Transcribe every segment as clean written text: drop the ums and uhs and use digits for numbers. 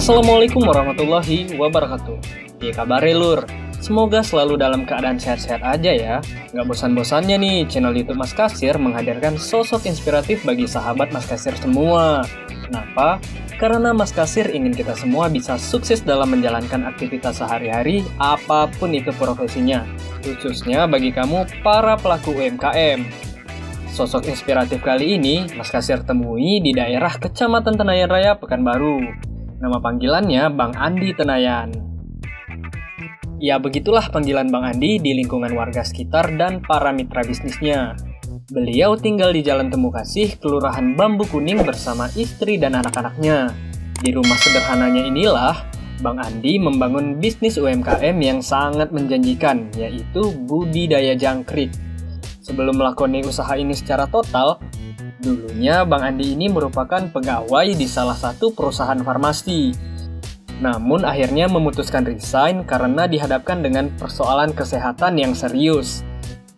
Assalamualaikum warahmatullahi wabarakatuh. Ya kabar lur, semoga selalu dalam keadaan sehat-sehat aja ya. Gak bosan-bosannya nih channel YouTube Mas Kasir menghadirkan sosok inspiratif bagi sahabat Mas Kasir semua. Kenapa? Karena Mas Kasir ingin kita semua bisa sukses dalam menjalankan aktivitas sehari-hari apapun itu profesinya, khususnya bagi kamu para pelaku UMKM. Sosok inspiratif kali ini Mas Kasir temui di daerah Kecamatan Tenayan Raya, Pekanbaru. Nama panggilannya Bang Andi Tenayan. Ya begitulah panggilan Bang Andi di lingkungan warga sekitar dan para mitra bisnisnya. Beliau tinggal di Jalan Temu Kasih, Kelurahan Bambu Kuning bersama istri dan anak-anaknya. Di rumah sederhananya inilah, Bang Andi membangun bisnis UMKM yang sangat menjanjikan, yaitu budidaya jangkrik. Sebelum melakoni usaha ini secara total, dulunya Bang Andi ini merupakan pegawai di salah satu perusahaan farmasi. Namun akhirnya memutuskan resign karena dihadapkan dengan persoalan kesehatan yang serius.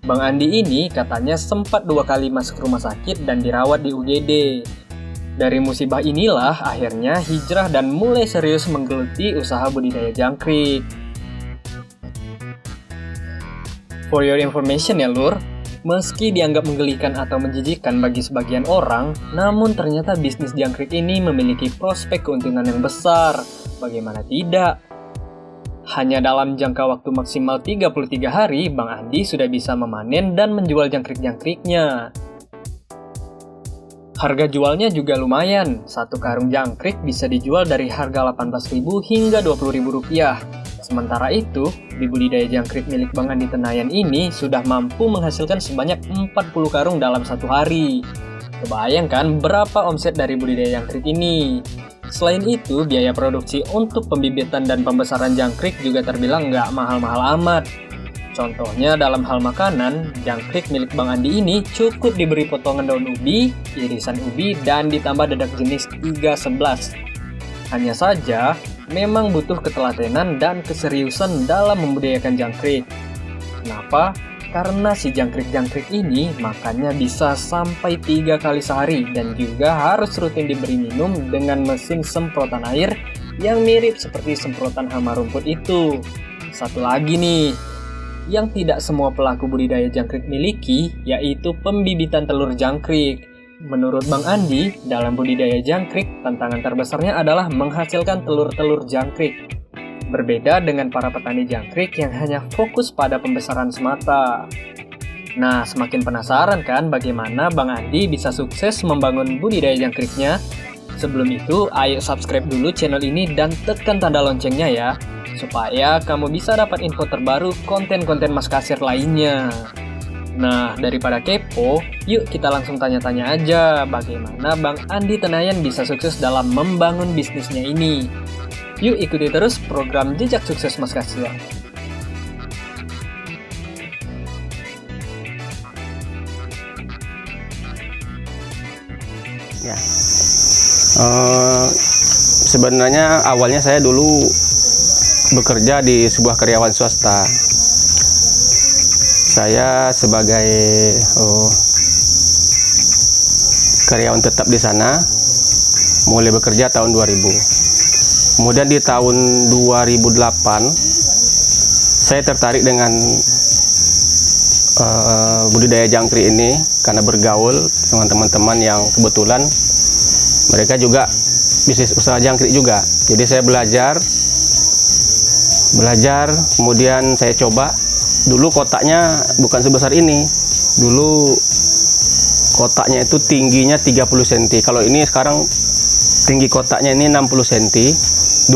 Bang Andi ini katanya sempat 2 kali masuk rumah sakit dan dirawat di UGD. Dari musibah inilah akhirnya hijrah dan mulai serius menggeluti usaha budidaya jangkrik. For your information ya lur, meski dianggap menggelikan atau menjijikkan bagi sebagian orang, namun ternyata bisnis jangkrik ini memiliki prospek keuntungan yang besar. Bagaimana tidak? Hanya dalam jangka waktu maksimal 33 hari, Bang Andi sudah bisa memanen dan menjual jangkrik-jangkriknya. Harga jualnya juga lumayan, satu karung jangkrik bisa dijual dari harga Rp18.000 hingga Rp20.000. Sementara itu, di budidaya jangkrik milik Bang Andi Tenayan ini sudah mampu menghasilkan sebanyak 40 karung dalam satu hari. Kebayangkan berapa omset dari budidaya jangkrik ini? Selain itu, biaya produksi untuk pembibitan dan pembesaran jangkrik juga terbilang nggak mahal-mahal amat. Contohnya dalam hal makanan, jangkrik milik Bang Andi ini cukup diberi potongan daun ubi, irisan ubi, dan ditambah dadak jenis 311. Hanya saja, memang butuh ketelatenan dan keseriusan dalam membudidayakan jangkrik. Kenapa? Karena si jangkrik-jangkrik ini makannya bisa sampai 3 kali sehari dan juga harus rutin diberi minum dengan mesin semprotan air yang mirip seperti semprotan hama rumput itu. Satu lagi nih, yang tidak semua pelaku budidaya jangkrik miliki, yaitu pembibitan telur jangkrik. Menurut Bang Andi, dalam budidaya jangkrik, tantangan terbesarnya adalah menghasilkan telur-telur jangkrik. Berbeda dengan para petani jangkrik yang hanya fokus pada pembesaran semata. Nah, semakin penasaran kan bagaimana Bang Andi bisa sukses membangun budidaya jangkriknya? Sebelum itu, ayo subscribe dulu channel ini dan tekan tanda loncengnya ya, supaya kamu bisa dapat info terbaru konten-konten Mas Kasir lainnya. Nah, daripada kepo, yuk kita langsung tanya-tanya aja bagaimana Bang Andi Tenayan bisa sukses dalam membangun bisnisnya ini. Yuk ikuti terus program Jejak Sukses Mas Kasir. Ya, sebenarnya awalnya saya dulu bekerja di sebuah karyawan swasta. Saya sebagai karyawan tetap di sana, mulai bekerja tahun 2000. Kemudian di tahun 2008, saya tertarik dengan budidaya jangkrik ini karena bergaul dengan teman-teman yang kebetulan mereka juga bisnis usaha jangkrik juga. Jadi saya belajar, kemudian saya coba. Dulu kotaknya bukan sebesar ini. Dulu kotaknya itu tingginya 30 cm. Kalau ini sekarang tinggi kotaknya ini 60 cm.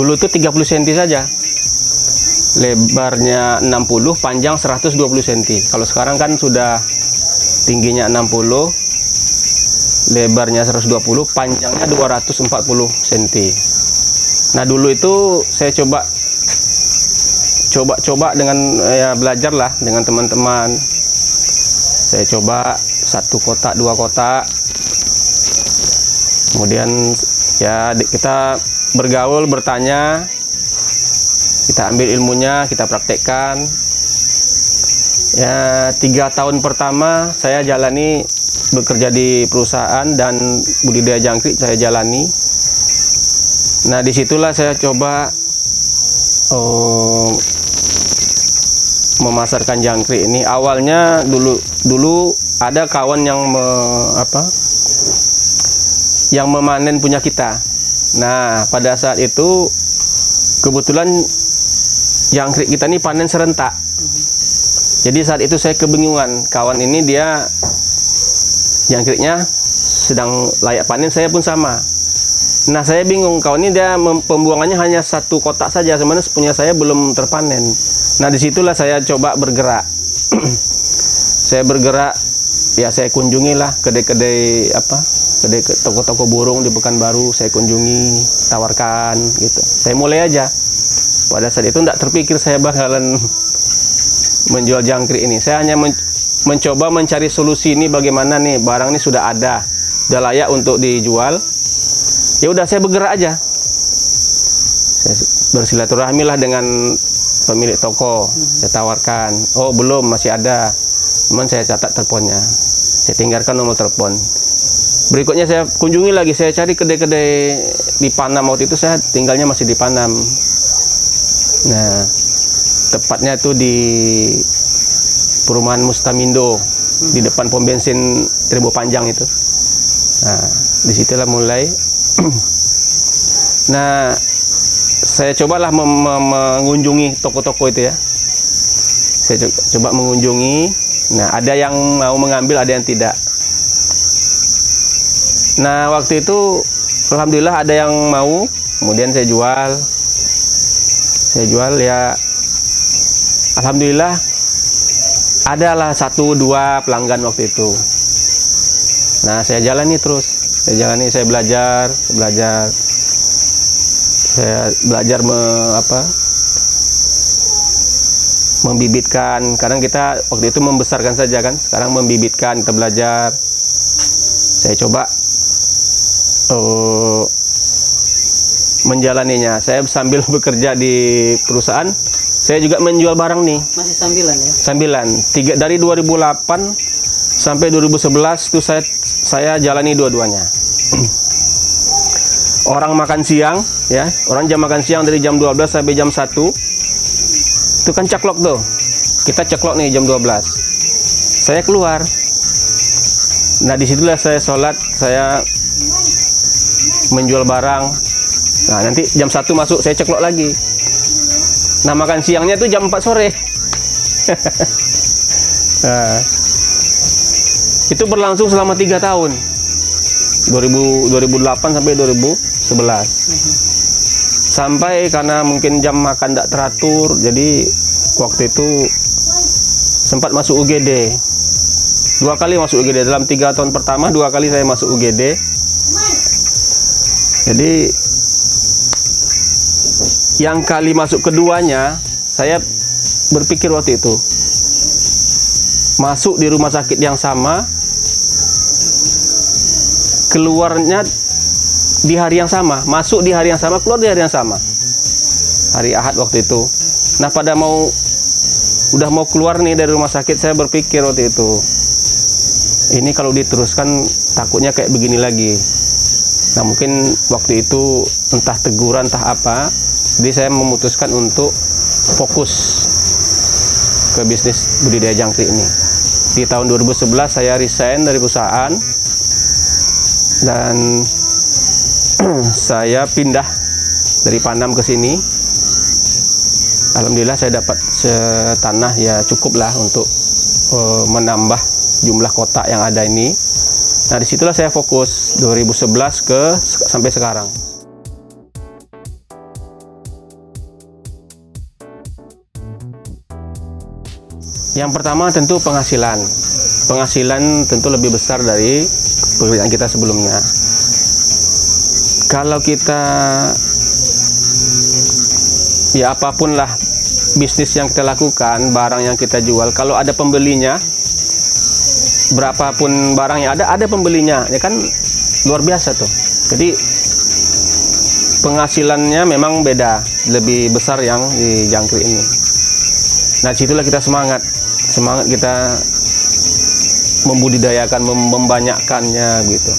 Dulu itu 30 cm saja. Lebarnya 60, panjang 120 cm. Kalau sekarang kan sudah tingginya 60, lebarnya 120, panjangnya 240 cm. Nah, dulu itu saya coba dengan belajar lah dengan teman-teman. Saya coba 1 kotak, 2 kotak. Kemudian ya kita bergaul, bertanya, kita ambil ilmunya, kita praktekkan. Ya, 3 tahun pertama saya jalani bekerja di perusahaan dan budidaya jangkrik saya jalani. Nah, disitulah saya coba memasarkan jangkrik ini. Awalnya dulu ada kawan yang yang memanen punya kita. Nah, pada saat itu kebetulan jangkrik kita ini panen serentak. Jadi saat itu saya kebingungan. Kawan ini dia jangkriknya sedang layak panen, saya pun sama. Nah, saya bingung, kawan ini dia pembuangannya hanya 1 kotak saja, sebenarnya punya saya belum terpanen. Nah, disitulah saya coba bergerak. Saya bergerak, ya saya kunjungilah kedai-kedai toko-toko burung di Pekanbaru, saya kunjungi, tawarkan gitu. Saya mulai aja. Pada saat itu tidak terpikir saya bakalan menjual jangkrik ini. Saya hanya mencoba mencari solusi ini, bagaimana nih barang ini sudah ada, sudah layak untuk dijual. Ya udah, saya bergerak aja. Saya bersilaturahmi lah dengan pemilik toko. Saya tawarkan, oh belum, masih ada. Cuman saya catat teleponnya. Saya tinggalkan nomor telepon. Berikutnya saya kunjungi lagi, saya cari kedai-kedai di Panam. Waktu itu saya tinggalnya masih di Panam. Nah, tepatnya itu di perumahan Mustamindo, di depan pom bensin Ribu Panjang itu. Nah, disitulah mulai. Nah, saya cobalah mengunjungi toko-toko itu ya. Saya coba mengunjungi. Nah, ada yang mau mengambil, ada yang tidak. Nah, waktu itu alhamdulillah ada yang mau. Kemudian saya jual. Saya jual ya. Alhamdulillah adalah 1-2 pelanggan waktu itu. Nah, saya jalani terus. Saya belajar. Saya belajar membibitkan. Kadang kita waktu itu membesarkan saja kan. Sekarang membibitkan, kita belajar. Saya coba menjalaninya. Saya sambil bekerja di perusahaan, saya juga menjual barang nih. Masih sambilan ya? Sambilan. Dari 2008 sampai 2011 itu saya jalani dua-duanya. Orang makan siang, ya, orang jam makan siang dari jam 12 sampai jam 1, itu kan ceklok tuh. Kita ceklok nih jam 12. Saya keluar. Nah, disitulah saya sholat, saya menjual barang. Nah, nanti jam 1 masuk, saya ceklok lagi. Nah, makan siangnya tuh jam 4 sore. Nah, itu berlangsung selama 3 tahun. 2008 sampai 2011. Sampai karena mungkin jam makan tidak teratur, jadi waktu itu sempat masuk UGD. 2 kali masuk UGD. Dalam 3 tahun pertama, 2 kali saya masuk UGD. Jadi yang kali masuk keduanya, saya berpikir waktu itu, masuk di rumah sakit yang sama, keluarnya di hari yang sama, masuk di hari yang sama, keluar di hari yang sama. Hari Ahad waktu itu. Nah, udah mau keluar nih dari rumah sakit, saya berpikir waktu itu, ini kalau diteruskan takutnya kayak begini lagi. Nah, mungkin waktu itu entah teguran, entah apa, jadi saya memutuskan untuk fokus ke bisnis budidaya jangkrik ini. Di tahun 2011 saya resign dari perusahaan dan saya pindah dari Panam ke sini. Alhamdulillah saya dapat tanah, ya cukup lah untuk menambah jumlah kotak yang ada ini. Nah, disitulah saya fokus 2011 sampai sekarang. Yang pertama tentu penghasilan. Penghasilan tentu lebih besar dari pekerjaan kita sebelumnya. Kalau kita, ya apapun lah bisnis yang kita lakukan, barang yang kita jual, kalau ada pembelinya, berapapun barang yang ada pembelinya, ya kan luar biasa tuh. Jadi penghasilannya memang beda, lebih besar yang di jangkrik ini. Nah, situlah kita semangat kita membudidayakan, membanyakkannya gitu.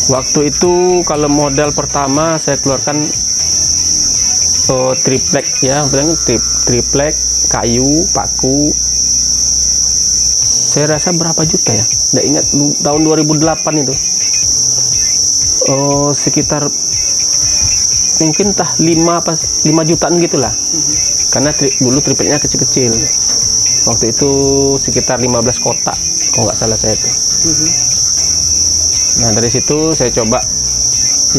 Waktu itu kalau modal pertama saya keluarkan triplek ya, triplek, kayu, paku. Saya rasa berapa juta ya? Nggak ingat, tahun 2008 itu. Sekitar mungkin 5 jutaan gitulah. Karena dulu tripleknya kecil-kecil. Waktu itu sekitar 15 kotak, kalau nggak salah saya itu. Nah dari situ saya coba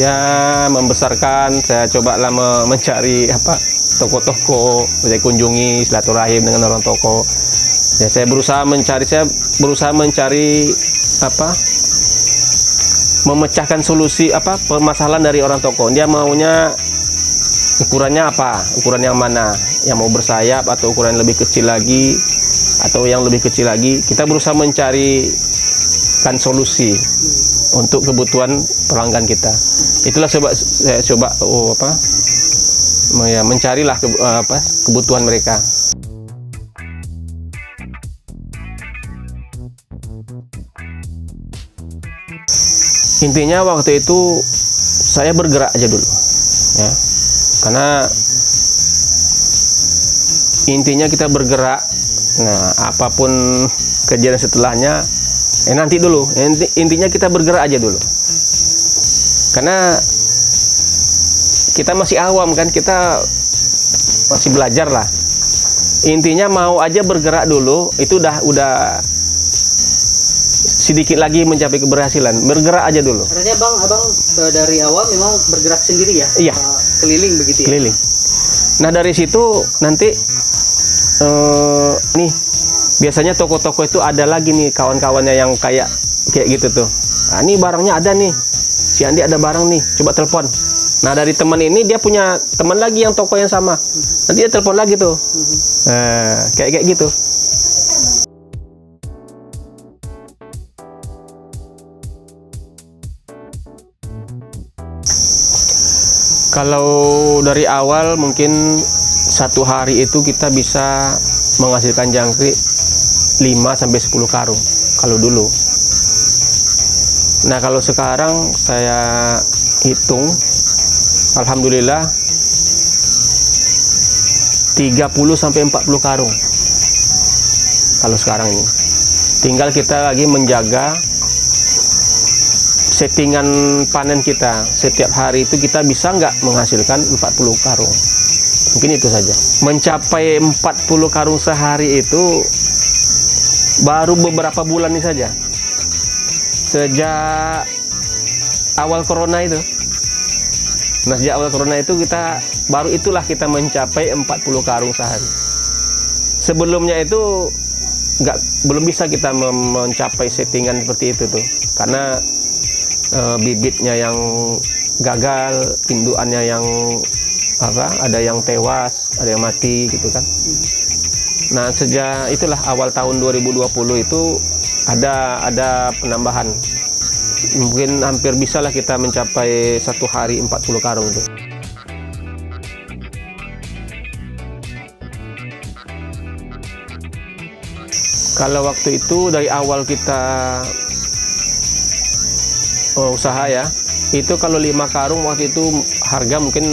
ya membesarkan, saya coba lah mencari toko-toko, saya kunjungi, silaturahim dengan orang toko. Ya saya berusaha mencari memecahkan solusi permasalahan dari orang toko. Dia maunya ukurannya apa, ukuran yang mana, yang mau bersayap atau ukuran yang lebih kecil lagi atau yang lebih kecil lagi. Kita berusaha mencarikan solusi untuk kebutuhan pelanggan kita. Itulah saya coba mencarilah kebutuhan mereka. Intinya waktu itu saya bergerak aja dulu ya, karena intinya kita bergerak. Nah apapun kejadian setelahnya nanti dulu, intinya kita bergerak aja dulu, karena kita masih awam kan, kita masih belajar lah. Intinya mau aja bergerak dulu, itu udah sedikit lagi mencapai keberhasilan. Bergerak aja dulu. Artinya abang dari awal memang bergerak sendiri ya? Iya. Keliling begitu ya? Keliling. Nah dari situ nanti nih biasanya toko-toko itu ada lagi nih kawan-kawannya yang kayak gitu tuh. Nah, ini barangnya ada nih, si Andi ada barang nih, coba telepon. Nah dari teman ini dia punya teman lagi yang toko yang sama, nanti dia telepon lagi tuh. Kayak gitu. Kalau dari awal mungkin satu hari itu kita bisa menghasilkan jangkrik 5-10 karung kalau dulu. Nah kalau sekarang saya hitung, alhamdulillah 30-40 karung kalau sekarang ini. Tinggal kita lagi menjaga settingan panen kita. Setiap hari itu kita bisa nggak menghasilkan 40 karung. Mungkin itu saja. Mencapai 40 karung sehari itu baru beberapa bulan ini saja. Sejak awal corona itu. Nah, sejak awal corona itu itulah kita mencapai 40 karung sehari. Sebelumnya itu belum bisa kita mencapai settingan seperti itu tuh. Karena bibitnya yang gagal, indukannya yang ada yang tewas, ada yang mati gitu kan. Nah sejak itulah awal tahun 2020 itu ada penambahan, mungkin hampir bisalah kita mencapai satu hari 40 karung itu. Kalau waktu itu dari awal kita usaha ya, itu kalau 5 karung waktu itu harga mungkin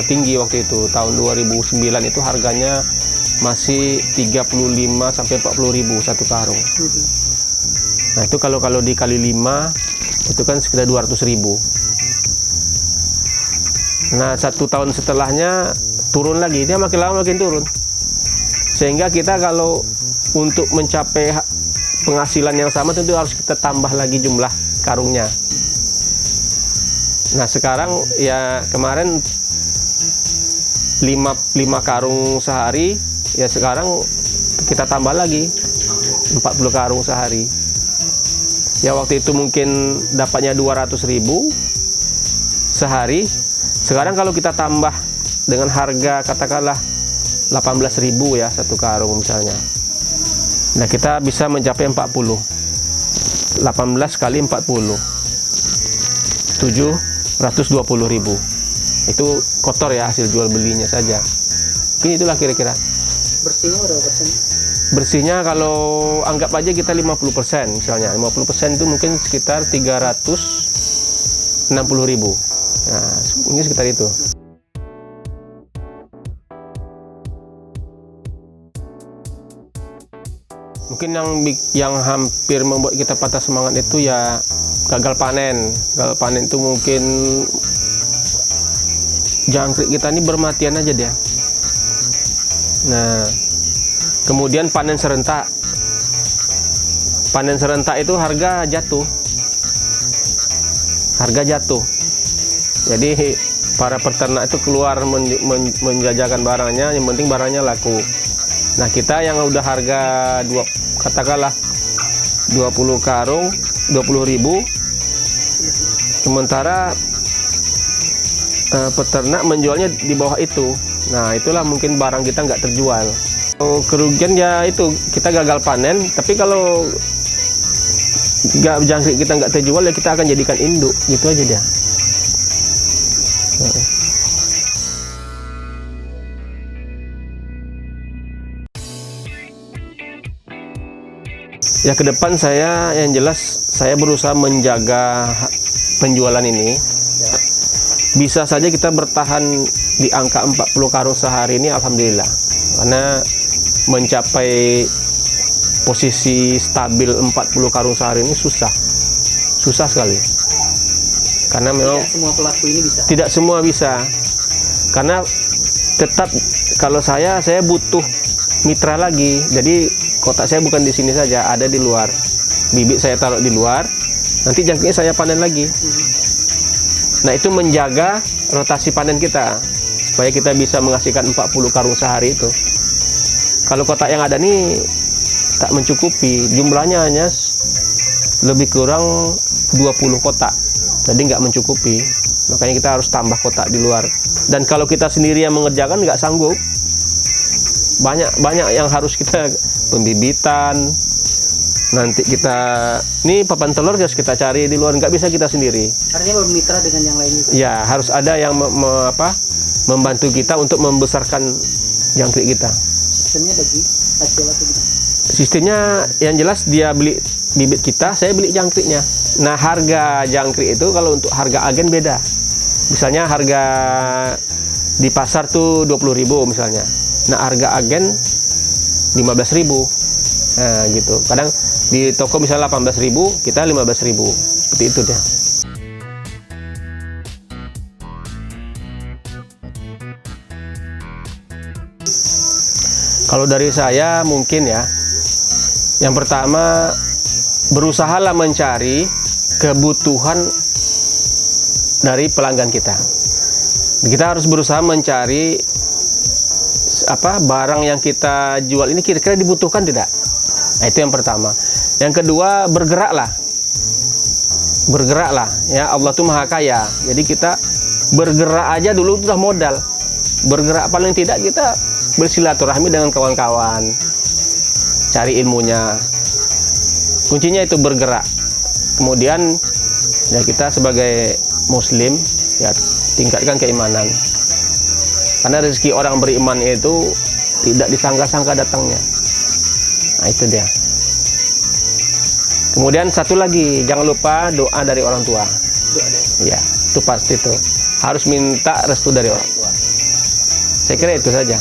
tinggi. Waktu itu tahun 2009 itu harganya masih 35-40 ribu satu karung. Nah itu kalau dikali 5 itu kan sekitar 200 ribu. Nah 1 tahun setelahnya turun lagi, dia makin lama makin turun, sehingga kita kalau untuk mencapai penghasilan yang sama tentu harus kita tambah lagi jumlah karungnya. Nah sekarang ya kemarin 5 karung sehari, ya sekarang kita tambah lagi 40 karung sehari. Ya waktu itu mungkin dapatnya 200 ribu sehari. Sekarang kalau kita tambah dengan harga katakanlah 18 ribu ya satu karung misalnya. Nah kita bisa mencapai 40. 18 kali 40. 720 ribu. Itu kotor ya, hasil jual belinya saja. Mungkin itulah kira-kira. Bersihnya berapa persen? Bersihnya kalau anggap aja kita 50% misalnya. 50% itu mungkin sekitar 300 60.000. Nah, ini sekitar itu. Mungkin yang hampir membuat kita patah semangat itu ya gagal panen. Gagal panen itu mungkin jangkrik kita ini bermatian aja dia. Nah, kemudian panen serentak. Panen serentak itu harga jatuh. Harga jatuh. Jadi para peternak itu keluar menjajakan barangnya, yang penting barangnya laku. Nah, kita yang udah harga katakanlah 20 karung 20.000, sementara peternak menjualnya di bawah itu. Nah, itulah mungkin barang kita nggak terjual. Kerugian ya itu, kita gagal panen, tapi kalau jangkrik kita nggak terjual ya kita akan jadikan induk, gitu aja dia. Ya, ke depan saya yang jelas saya berusaha menjaga penjualan ini. Bisa saja kita bertahan di angka 40 karung sehari ini, alhamdulillah. Karena mencapai posisi stabil 40 karung sehari ini susah sekali. Karena memang tidak semua pelaku ini bisa. Tidak semua bisa. Karena tetap kalau saya butuh mitra lagi. Jadi kotak saya bukan di sini saja, ada di luar. Bibit saya taruh di luar, nanti jangkriknya saya panen lagi. Nah, itu menjaga rotasi panen kita supaya kita bisa menghasilkan 40 karung sehari itu. Kalau kotak yang ada nih tak mencukupi, jumlahnya hanya lebih kurang 20 kotak, jadi nggak mencukupi. Makanya kita harus tambah kotak di luar. Dan kalau kita sendiri yang mengerjakan nggak sanggup. Banyak yang harus kita pembibitan. Nanti kita ini papan telur harus kita cari di luar, nggak bisa kita sendiri. Artinya bermitra dengan yang lainnya. Ya, harus ada yang membantu kita untuk membesarkan jangkrik kita. Sistemnya bagi hasil atau gimana? Sistemnya yang jelas dia beli bibit kita, saya beli jangkriknya. Nah, harga jangkrik itu kalau untuk harga agen beda. Misalnya harga di pasar tuh 20.000 misalnya. Nah, harga agen 15.000. Nah, gitu. Kadang di toko misalnya 18.000, kita 15.000. Seperti itu dia. Kalau dari saya mungkin ya, yang pertama berusahalah mencari kebutuhan dari pelanggan kita. Kita harus berusaha mencari barang yang kita jual ini kira-kira dibutuhkan tidak. Nah, itu yang pertama. Yang kedua, bergeraklah ya. Allah tuh maha kaya, jadi kita bergerak aja dulu sudah modal. Bergerak paling tidak kita bersilaturahmi dengan kawan-kawan, cari ilmunya. Kuncinya itu bergerak. Kemudian ya kita sebagai muslim ya tingkatkan keimanan. Karena rezeki orang beriman itu tidak disangka-sangka datangnya. Nah, itu dia. Kemudian satu lagi, jangan lupa doa dari orang tua. Ya, itu pasti tuh. Harus minta restu dari orang tua. Saya kira itu saja.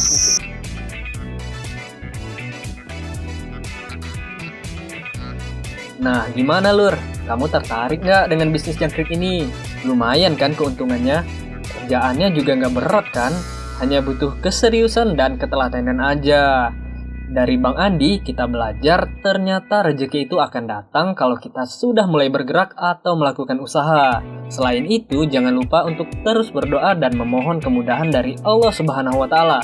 Nah, gimana Lur? Kamu tertarik nggak dengan bisnis jangkrik ini? Lumayan kan keuntungannya? Kerjaannya juga nggak berat kan? Hanya butuh keseriusan dan ketelatenan aja. Dari Bang Andi, kita belajar ternyata rezeki itu akan datang kalau kita sudah mulai bergerak atau melakukan usaha. Selain itu, jangan lupa untuk terus berdoa dan memohon kemudahan dari Allah Subhanahu wa Ta'ala.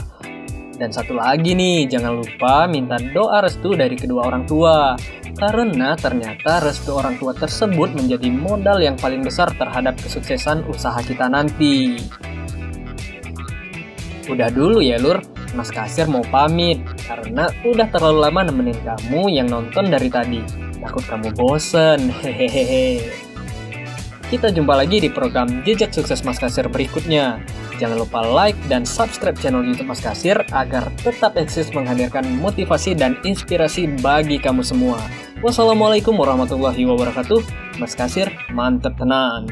Dan satu lagi nih, jangan lupa minta doa restu dari kedua orang tua. Karena ternyata restu orang tua tersebut menjadi modal yang paling besar terhadap kesuksesan usaha kita nanti. Udah dulu ya Lur, Mas Kasir mau pamit karena udah terlalu lama nemenin kamu yang nonton dari tadi. Takut kamu bosen, hehehe. Kita jumpa lagi di program Jejak Sukses Mas Kasir berikutnya. Jangan lupa like dan subscribe channel YouTube Mas Kasir agar tetap eksis menghadirkan motivasi dan inspirasi bagi kamu semua. Wassalamualaikum warahmatullahi wabarakatuh. Mas Kasir, mantep tenan.